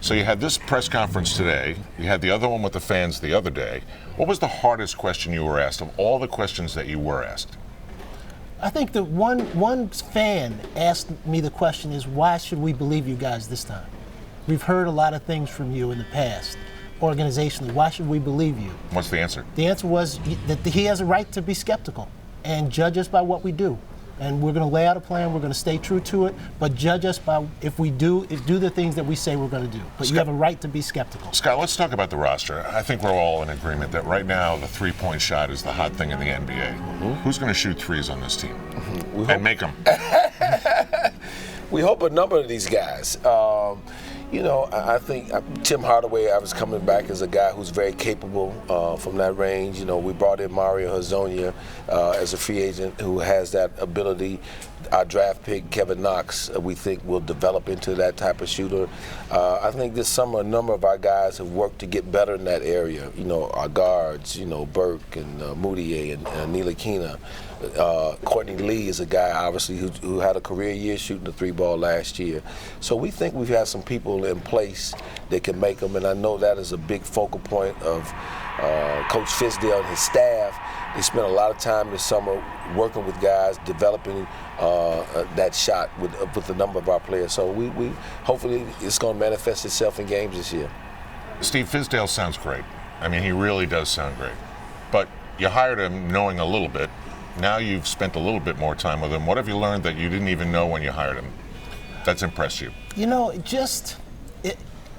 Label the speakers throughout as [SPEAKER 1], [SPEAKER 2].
[SPEAKER 1] So you had this press conference today. You had the other one with the fans the other day. What was the hardest question you were asked of all the questions that you were asked?
[SPEAKER 2] I think that one fan asked me the question is, why should we believe you guys this time? We've heard a lot of things from you in the past, organizationally. Why should we believe you?
[SPEAKER 1] What's the answer?
[SPEAKER 2] The answer was that he has a right to be skeptical and judge us by what we do. And we're going to lay out a plan. We're going to stay true to it, but judge us by if we do the things that we say we're going to do. But Scott, you have a right to be skeptical.
[SPEAKER 1] Scott, let's talk about the roster. I think we're all in agreement that right now the three-point shot is the hot thing in the NBA. Mm-hmm. Who's going to shoot threes on this team and make them?
[SPEAKER 3] We hope a number of these guys. I think Tim Hardaway, I was coming back as a guy who's very capable from that range. We brought in Mario Hezonja as a free agent who has that ability. Our draft pick, Kevin Knox, we think will develop into that type of shooter. I think this summer a number of our guys have worked to get better in that area. Our guards, Burke and Moutier and Ntilikina. Courtney Lee is a guy, obviously, who had a career year shooting the three ball last year. So we think we've had some people in place that can make them, and I know that is a big focal point of Coach Fizdale and his staff. They spent a lot of time this summer working with guys, developing that shot with a number of our players. So we hopefully it's going to manifest itself in games this year.
[SPEAKER 1] Steve, Fizdale sounds great. I mean, he really does sound great. But you hired him knowing a little bit. Now you've spent a little bit more time with him. What have you learned that you didn't even know when you hired him that's impressed you?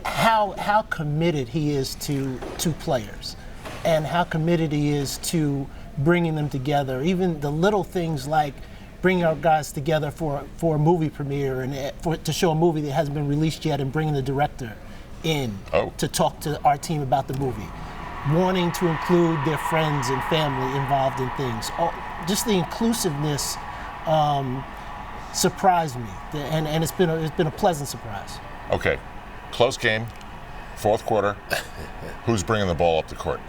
[SPEAKER 2] How committed he is to players and how committed he is to bringing them together. Even the little things like bringing our guys together for a movie premiere and to show a movie that hasn't been released yet and bringing the director in to talk to our team about the movie. Wanting to include their friends and family involved in things. Just the inclusiveness surprised me, and it's been a pleasant surprise.
[SPEAKER 1] Okay, close game, fourth quarter. Who's bringing the ball up the court?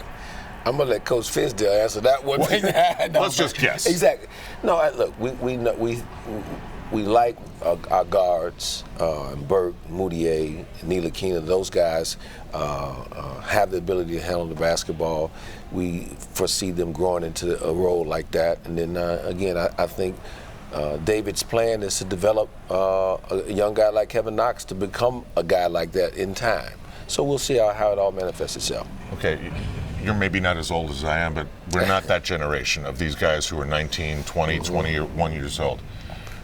[SPEAKER 3] I'm gonna let Coach Fizdale answer that one.
[SPEAKER 1] Let's just guess.
[SPEAKER 3] Exactly. No, look, we like our guards, Burke, Moutier, Ntilikina. Those guys have the ability to handle the basketball. We foresee them growing into a role like that. And then again, I think David's plan is to develop a young guy like Kevin Knox to become a guy like that in time. So we'll see how it all manifests itself.
[SPEAKER 1] Okay. You're maybe not as old as I am, but we're not that generation of these guys who are 19, 20, 21 years old.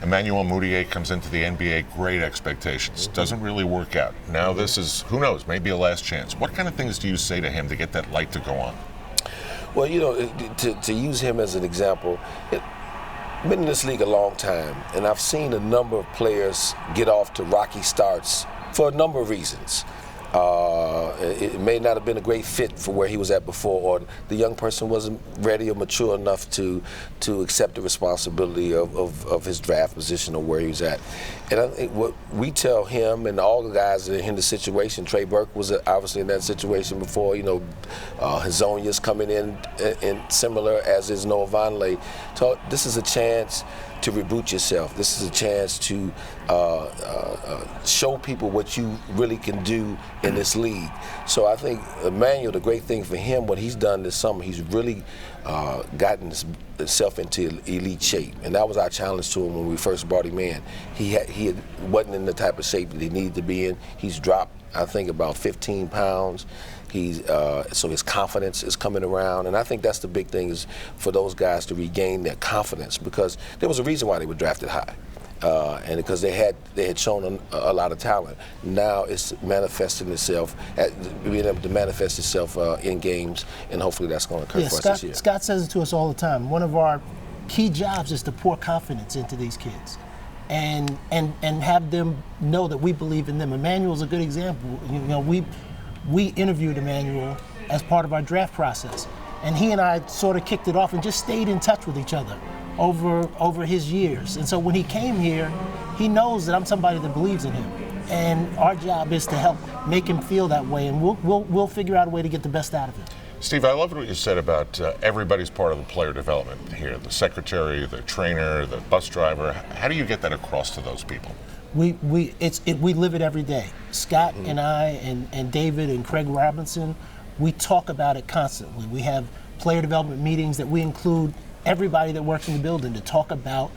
[SPEAKER 1] Emmanuel Moutier comes into the NBA, great expectations. Doesn't really work out. Now this is, who knows, maybe a last chance. What kind of things do you say to him to get that light to go on?
[SPEAKER 3] Well, to use him as an example, I've been in this league a long time, and I've seen a number of players get off to rocky starts for a number of reasons. It may not have been a great fit for where he was at before, or the young person wasn't ready or mature enough to accept the responsibility of his draft position or where he was at. And I think what we tell him and all the guys that are in the situation, Trey Burke was obviously in that situation before, Hezonja's coming in similar, as is Noah Vonleh. So this is a chance to reboot yourself. This is a chance to show people what you really can do in this league. So I think Emmanuel, the great thing for him, what he's done this summer, he's really gotten himself into elite shape. And that was our challenge to him when we first brought him in. He wasn't in the type of shape that he needed to be in. He's dropped, I think, about 15 pounds. So his confidence is coming around, and I think that's the big thing, is for those guys to regain their confidence, because there was a reason why they were drafted high, and because they had shown a lot of talent. Now it's manifesting itself, being able to manifest itself in games, and hopefully that's going to occur for us this year.
[SPEAKER 2] Scott says it to us all the time. One of our key jobs is to pour confidence into these kids, and have them know that we believe in them. Emmanuel's a good example. We interviewed Emmanuel as part of our draft process, and he and I sort of kicked it off and just stayed in touch with each other over his years. And so when he came here, he knows that I'm somebody that believes in him, and our job is to help make him feel that way, and we'll figure out a way to get the best out of him.
[SPEAKER 1] Steve, I loved what you said about everybody's part of the player development here, the secretary, the trainer, the bus driver. How do you get that across to those people?
[SPEAKER 2] we live it every day. Scott and I and David and Craig Robinson, we talk about it constantly. We have player development meetings that we include everybody that works in the building to talk about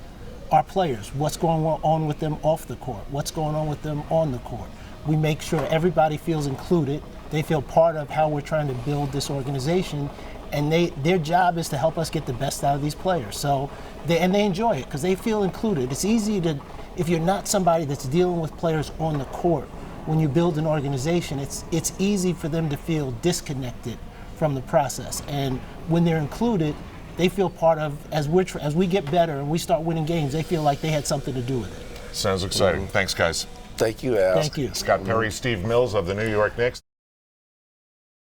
[SPEAKER 2] our players, what's going on with them off the court, what's going on with them on the court. We make sure everybody feels included. They feel part of how we're trying to build this organization, and their job is to help us get the best out of these players. So they enjoy it because they feel included. It's easy to, if you're not somebody that's dealing with players on the court, when you build an organization, it's easy for them to feel disconnected from the process. And when they're included, they feel part of, as we get better and we start winning games, they feel like they had something to do with it.
[SPEAKER 1] Sounds exciting. Thanks, guys.
[SPEAKER 3] Thank you, Al.
[SPEAKER 2] Thank you.
[SPEAKER 1] Scott Perry, Steve Mills of the New York Knicks.